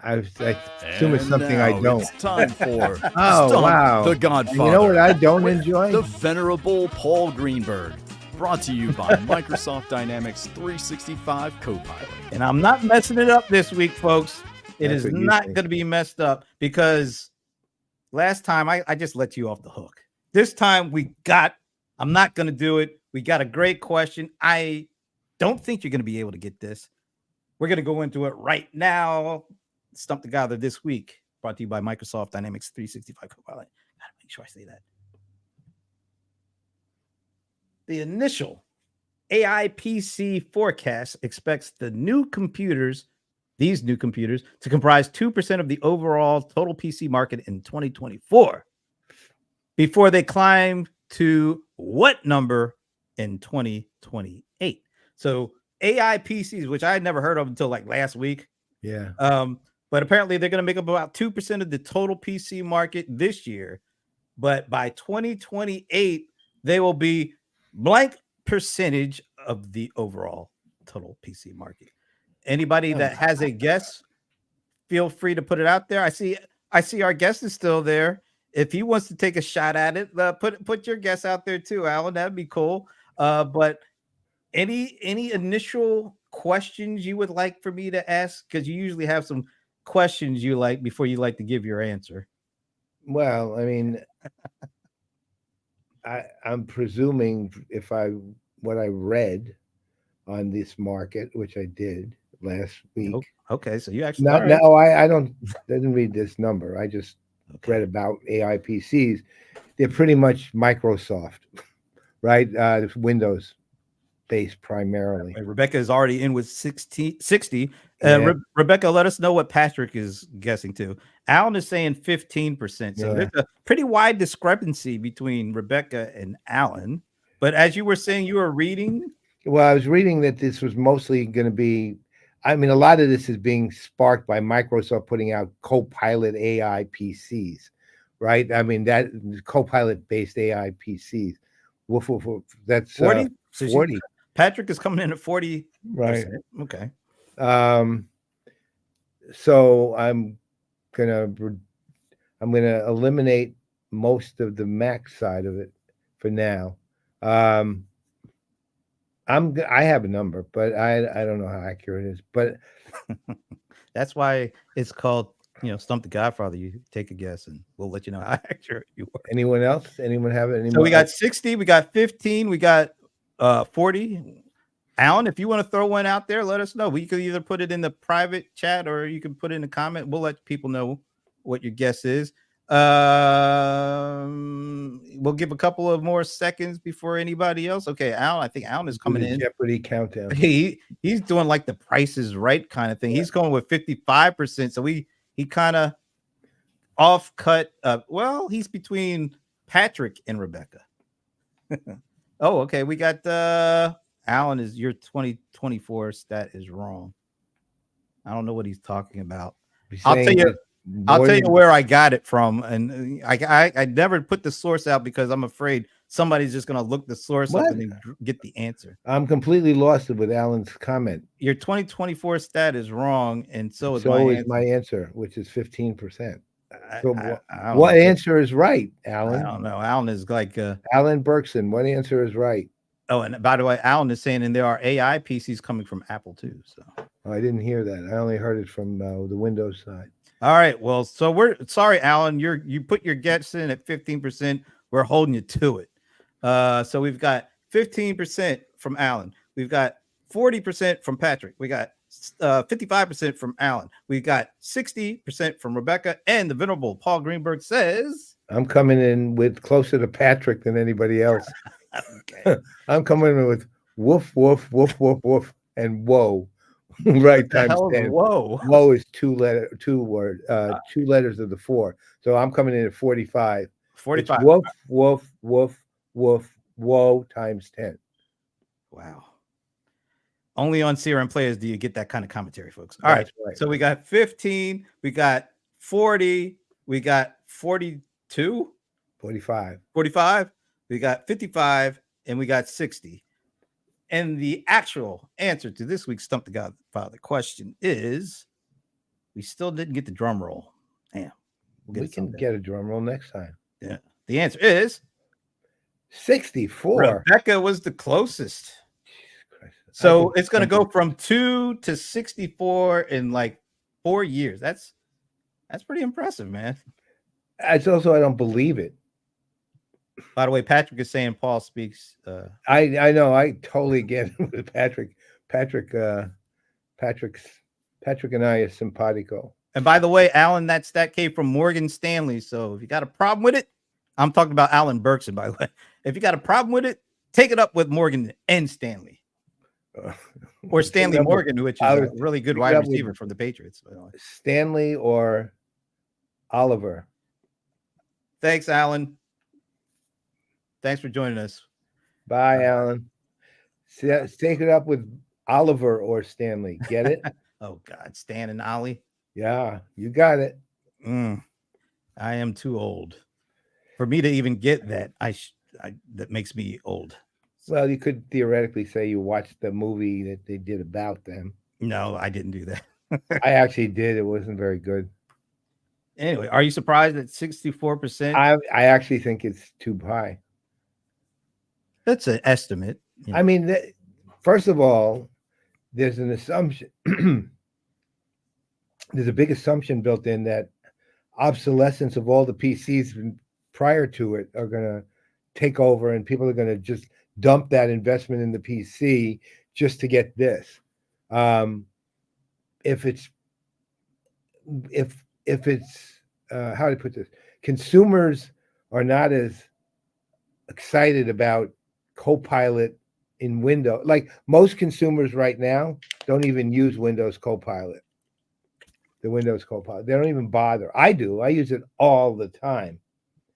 I assume it's And something I now don't. It's time for Oh, Stump wow. the And Godfather. you know what I don't with enjoy? The venerable Paul Greenberg. Brought to you by Microsoft Dynamics 365 Copilot. And I'm not messing it up this week, folks. It That's is what you not think. going to be messed up because last time I just let you off the hook. This time I'm not going to do it. We got a great question. I don't think you're going to be able to get this. We're going to go into it right now. Stump the Gather this week, brought to you by Microsoft Dynamics 365 Copilot. Gotta make sure I say that. The initial AI PC forecast expects these new computers, to comprise 2% of the overall total PC market in 2024 before they climb to what number in 2028. So AI PCs, which I had never heard of until like last week. Yeah. But apparently they're going to make up about 2% of the total PC market this year. But by 2028, they will be blank percentage of the overall total PC market. Anybody that has a guess, feel free to put it out there. I see our guest is still there. If he wants to take a shot at it, put your guess out there too, Alan. That'd be cool. But any initial questions you would like for me to ask? Because you usually have some questions you like before you like to give your answer. Well, I mean, I'm presuming what I read on this market, which I did last week. Okay, so you actually No, I didn't read this number. I just read about AI PCs. They're pretty much Microsoft, right? Windows based primarily. Rebecca is already in with 60. Yeah. Rebecca, let us know what Patrick is guessing to. Alan is saying 15%. So there's a pretty wide discrepancy between Rebecca and Alan. But as you were saying, you were reading. Well, I was reading that this was mostly going to be, I mean, a lot of this is being sparked by Microsoft putting out Copilot AI PCs, right? I mean, that Copilot based AI PCs. Woof, woof, woof. That's 40. 40. Patrick is coming in at 40%. Right. Okay. So I'm gonna eliminate most of the Mac side of it for now. I have a number, but I don't know how accurate it is. But that's why it's called, Stump the Godfather. You take a guess, and we'll let you know how accurate you are. Anyone else? Anyone have it? So we got 60, we got 15, we got 40. Alan, if you want to throw one out there, let us know. We could either put it in the private chat or you can put it in the comment. We'll let people know what your guess is. We'll give a couple of more seconds before anybody else. Okay, Alan, I think Alan is coming in. Jeopardy countdown. He's doing like the Price is Right kind of thing. He's going with 55%. So he kind of off cut. Well, he's between Patrick and Rebecca. Oh, okay. We got Alan, is your 2024 stat is wrong. I don't know what he's talking about. I'll tell you where I got it from, and I never put the source out because I'm afraid somebody's just gonna look the source up and then get the answer. I'm completely lost with Alan's comment. Your 2024 stat is wrong, and so is my answer, which is 15%. So I don't what know. answer is right, I Alan? don't know. Alan is like, Alan Berkson, what answer is right? oh, and by the way, Alan is saying, and there are AI PCs coming from Apple too. So, Oh, I didn't hear that. I only heard it from the Windows side. all right. Well, so we're sorry, Alan. You put your guess in at 15%. We're holding you to it. So we've got 15% from Alan. We've got 40% from Patrick. We got 55% from Alan. We got 60% from Rebecca, and the venerable Paul Greenberg says, I'm coming in with closer to Patrick than anybody else. okay. I'm coming in with woof, woof, woof, woof, woof, and whoa. Right, The times hell is 10. whoa. Whoa is two letters of the 4. So I'm coming in at 45. It's 45. woof, woof, woof, woof, whoa times 10. Wow. Only on CRM Playaz do you get that kind of commentary, folks. All right. That's right. So we got 15, we got 40, we got 42, 45. 45, we got 55, and we got 60. And the actual answer to this week's Stump the Godfather question is we still didn't get the drum roll. Damn. We can get a drum roll next time. Yeah. The answer is 64. Rebecca was the closest. Jesus Christ. So it's going to go from 2 to 64 in like 4 years. That's pretty impressive, man. It's also, I don't believe it. By the way, Patrick is saying Paul speaks. I know. I totally get it with Patrick. Patrick and I is simpatico. And by the way, Alan, that came from Morgan Stanley. So if you got a problem with it, I'm talking about Alan Berkson, by the way. If you got a problem with it, take it up with Morgan and Stanley. Or Stanley Morgan, which is a really good wide receiver from the Patriots. Stanley or Oliver. Thanks, Alan. Thanks for joining us. Bye, Alan. Take it up with Oliver or Stanley. Get it? Oh, God. Stan and Ollie. Yeah, you got it. I am too old for me to even get that. That makes me old. Well, you could theoretically say you watched the movie that they did about them. No, I didn't do that. I actually did. It wasn't very good. Anyway, are you surprised at 64%? I actually think it's too high. That's an estimate. I mean, first of all, there's an assumption. There's a big assumption built in that obsolescence of all the PCs prior to it are going to take over, and people are going to just dump that investment in the PC just to get this. If it's how do I put this? Consumers are not as excited about Copilot in Windows. Like most consumers right now don't even use Windows Copilot. The Windows Copilot. They don't even bother. I do. I use it all the time.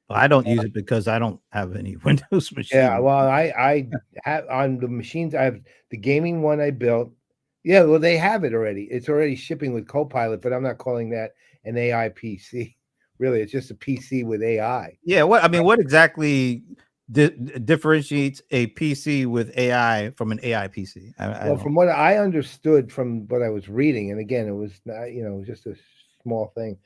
Well, I don't use it because I don't have any Windows machines. Yeah, well, I have on the machines. I have the gaming one I built. Yeah, well, they have it already. It's already shipping with Copilot, but I'm not calling that an AI PC. Really, it's just a PC with AI. Yeah, what exactly differentiates a PC with AI from an AI PC? Well, from what I understood from what I was reading, and again, it was not, just a small thing,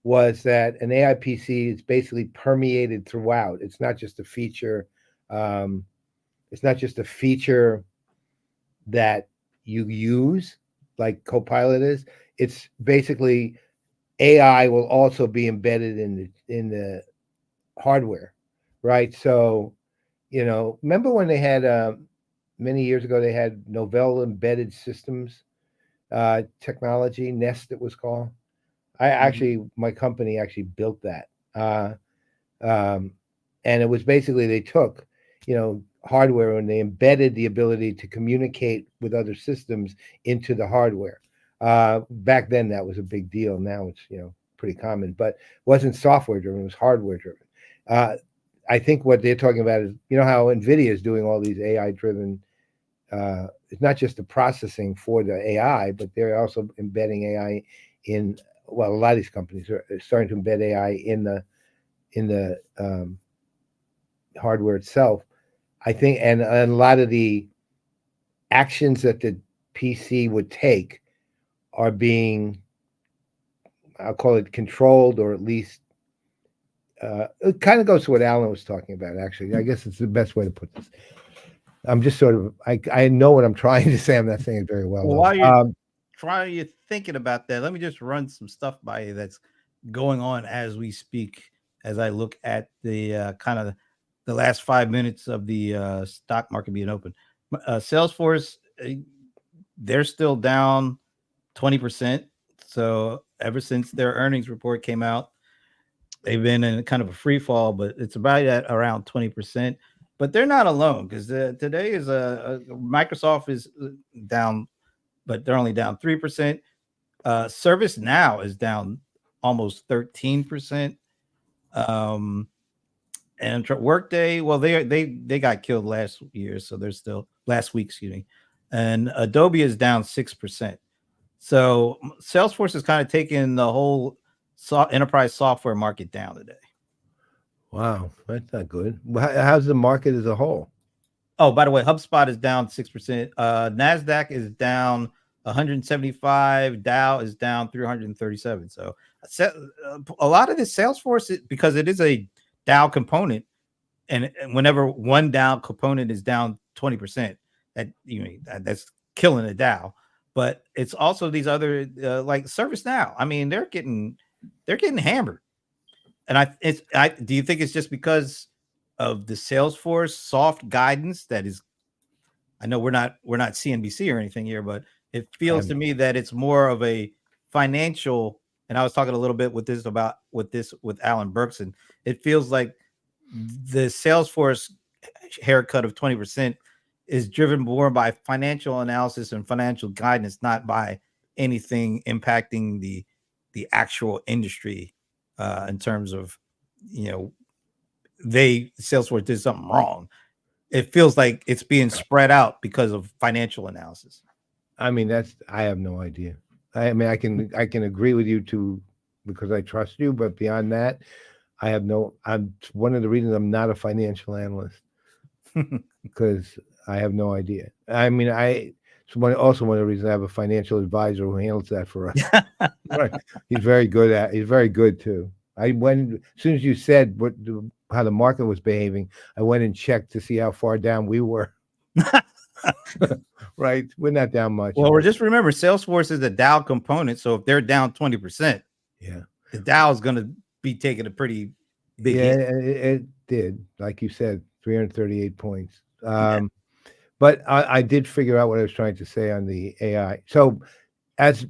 was that an AI PC is basically permeated throughout. It's not just a feature. It's not just a feature that you use like Copilot is. It's basically AI will also be embedded in the hardware, right? So, remember when they had many years ago they had Novell Embedded Systems technology, Nest it was called. My company actually built that, and it was basically they took hardware and they embedded the ability to communicate with other systems into the hardware. Back then that was a big deal. Now it's pretty common, but it wasn't software driven, it was hardware driven. I think what they're talking about is how NVIDIA is doing all these AI driven, it's not just the processing for the AI, but they're also embedding AI in, well, a lot of these companies are starting to embed AI in the hardware itself. I think, and a lot of the actions that the PC would take are being, I'll call it controlled, or at least it kind of goes to what Alan was talking about. Actually, I guess it's the best way to put this. I'm just sort of I know what I'm trying to say. I'm not saying it very well. Well, while you're thinking about that, let me just run some stuff by you that's going on as we speak. As I look at the kind of the last 5 minutes of the stock market being open, Salesforce, they're still down 20%. So ever since their earnings report came out, they've been in kind of a free fall, but it's about at around 20%. But they're not alone, because today is Microsoft is down, but they're only down 3%. ServiceNow is down almost 13%. And Workday, well, they got killed last year, so they're still last week, excuse me. And Adobe is down 6%. So Salesforce is kind of taking the whole enterprise software market down today. Wow, that's not good. How's the market as a whole? Oh, by the way, HubSpot is down 6%. NASDAQ is down 175. Dow is down 337. So a lot of this Salesforce, because it is a Dow component, and whenever one Dow component is down 20%, that's killing a Dow. But it's also these other like ServiceNow. I mean, they're getting hammered. And do you think it's just because of the Salesforce soft guidance that is? I know we're not CNBC or anything here, but it feels to me that it's more of a financial. And I was talking a little bit with Alan Berkson. It feels like the Salesforce haircut of 20% is driven more by financial analysis and financial guidance, not by anything impacting the actual industry in terms of, Salesforce did something wrong. It feels like it's being spread out because of financial analysis. I mean, I have no idea. I mean, I can agree with you because I trust you, but beyond that, I'm one of the reasons I'm not a financial analyst because I have no idea. I mean, also one of the reasons I have a financial advisor who handles that for us. Right. He's very good too. As soon as you said how the market was behaving, I went and checked to see how far down we were. Right. We're not down much. Well, just remember, Salesforce is a Dow component. So if they're down 20%, the Dow is going to be taking a pretty big hit. It did. Like you said, 338 points. But I did figure out what I was trying to say on the AI. So as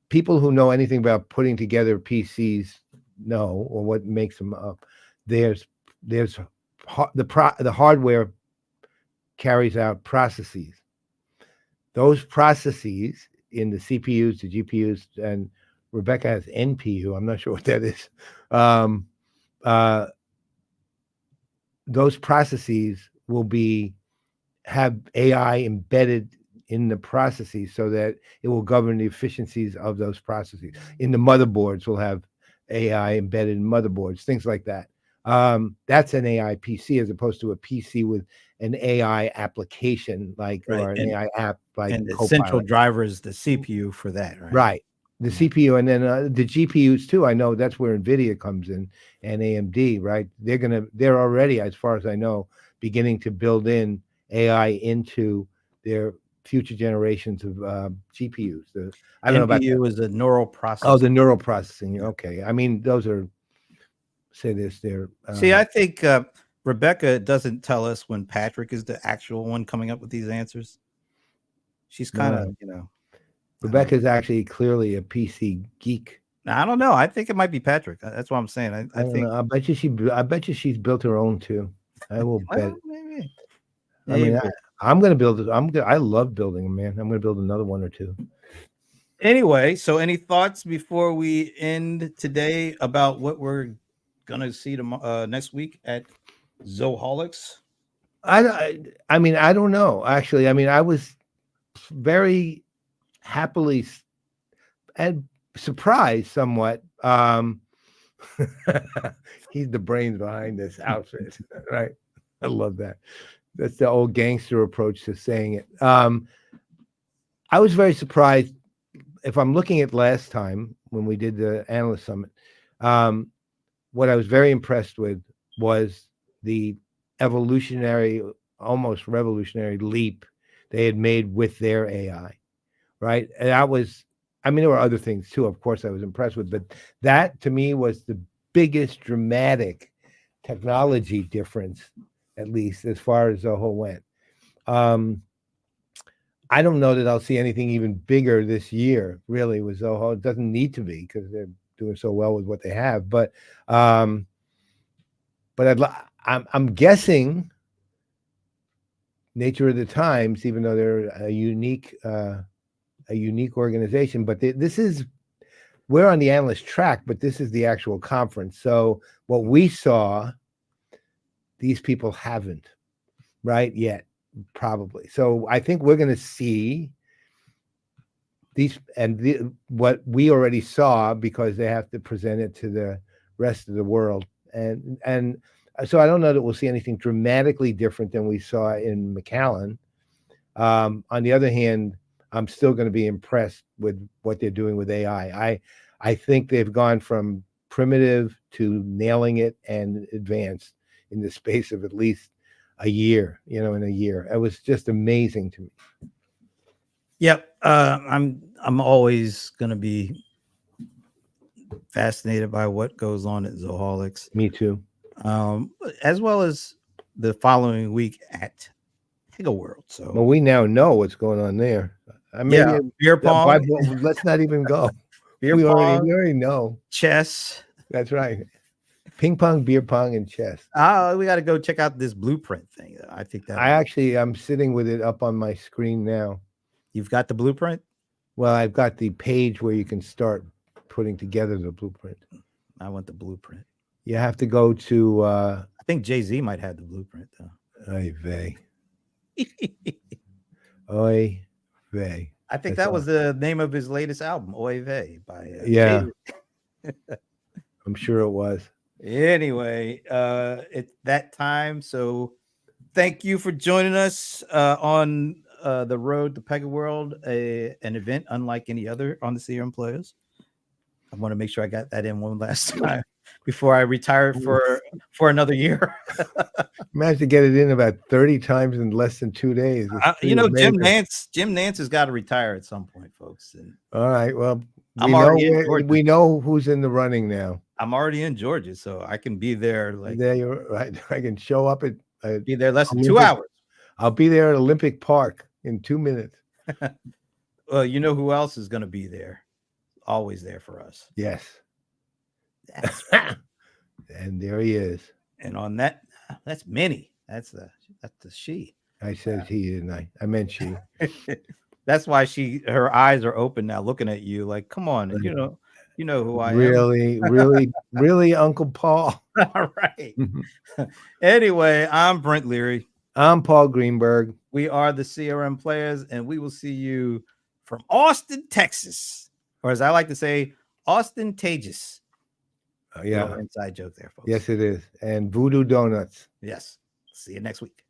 people who know anything about putting together PCs know, or what makes them up, the hardware carries out processes. Those processes in the CPUs, the GPUs, and Rebecca has NPU. I'm not sure what that is. Those processes will have AI embedded in the processes so that it will govern the efficiencies of those processes. In the motherboards, we'll have AI embedded in motherboards, things like that. That's an AI PC as opposed to a PC with an AI application or an AI app like and the Copilot. central driver is the CPU for that, right? Right. The CPU, and then the GPUs too. I know that's where NVIDIA comes in and AMD, right? They're already, as far as I know, beginning to build in AI into their future generations of GPUs. I don't know about NPU is a neural processing. Oh, the neural processing. Okay. I mean, those are, they're. See, I think Rebecca doesn't tell us when Patrick is the actual one coming up with these answers. She's kind of, Rebecca's actually clearly a PC geek. Now, I don't know. I think it might be Patrick. That's what I'm saying. I think. I bet you she's built her own too. I will bet. Maybe. I mean, I'm going to build it. I love building them, man. I'm going to build another one or two. Anyway, so any thoughts before we end today about what we're going to see next week at Zoholics? I mean, I don't know. Actually, I mean, I was very happily and surprised somewhat. He's the brains behind this outfit, right? I love that. That's the old gangster approach to saying it. I was very surprised. If I'm looking at last time when we did the analyst summit, what I was very impressed with was the evolutionary, almost revolutionary leap they had made with their AI, right? And that was, I mean, there were other things too, of course, I was impressed with, but that to me was the biggest dramatic technology difference, at least as far as Zoho went. I don't know that I'll see anything even bigger this year, really, with Zoho. It doesn't need to be because they're doing so well with what they have. But I'm guessing nature of the times, even though they're a unique organization. But we're on the analyst track, but this is the actual conference. So what we saw, these people haven't, right, yet, probably. So I think we're going to see these what we already saw, because they have to present it to the rest of the world. And so I don't know that we'll see anything dramatically different than we saw in McAllen. On the other hand, I'm still going to be impressed with what they're doing with AI. I think they've gone from primitive to nailing it and advanced in the space of at least a year, in a year. It was just amazing to me. Yep. I'm always going to be fascinated by what goes on at Zoholics. Me too. As well as the following week at PegaWorld. So, well, we now know what's going on there. I mean, yeah, beer pong. Let's not even go. Beer we pong, already know. chess. That's right. Ping pong, beer pong, and chess. We got to go check out this blueprint thing. I think that I'm sitting with it up on my screen now. You've got the blueprint? Well, I've got the page where you can start putting together the blueprint. I want the blueprint. You have to go to. I think Jay-Z might have the blueprint though. Oy vey. Oy vey. I think that was the name of his latest album, Oy vey, by yeah. I'm sure it was. Anyway, it's that time. So thank you for joining us on the road to PegaWorld, an event unlike any other on the CRM Playaz. I want to make sure I got that in one last time before I retire for another year. Managed to get it in about 30 times in less than 2 days. Jim Nance has got to retire at some point, folks. And all right. Well, we know who's in the running now. I'm already in Georgia, so I can be there. There you're right. I can show up at be there less than 2 hours. I'll be there at Olympic Park in 2 minutes. Well, you know who else is going to be there? Always there for us. Yes. That's right. And there he is. And on that's Minnie. That's the she. I said he, didn't I? I meant she. That's why her eyes are open now, looking at you like, come on, you know who I am. Really, Uncle Paul. All right. Anyway, I'm Brent Leary. I'm Paul Greenberg. We are the CRM Playaz, and we will see you from Austin, Texas, or as I like to say, Austin Tagus. Yeah. Inside joke there, folks. Yes, it is. And Voodoo Donuts. Yes. See you next week.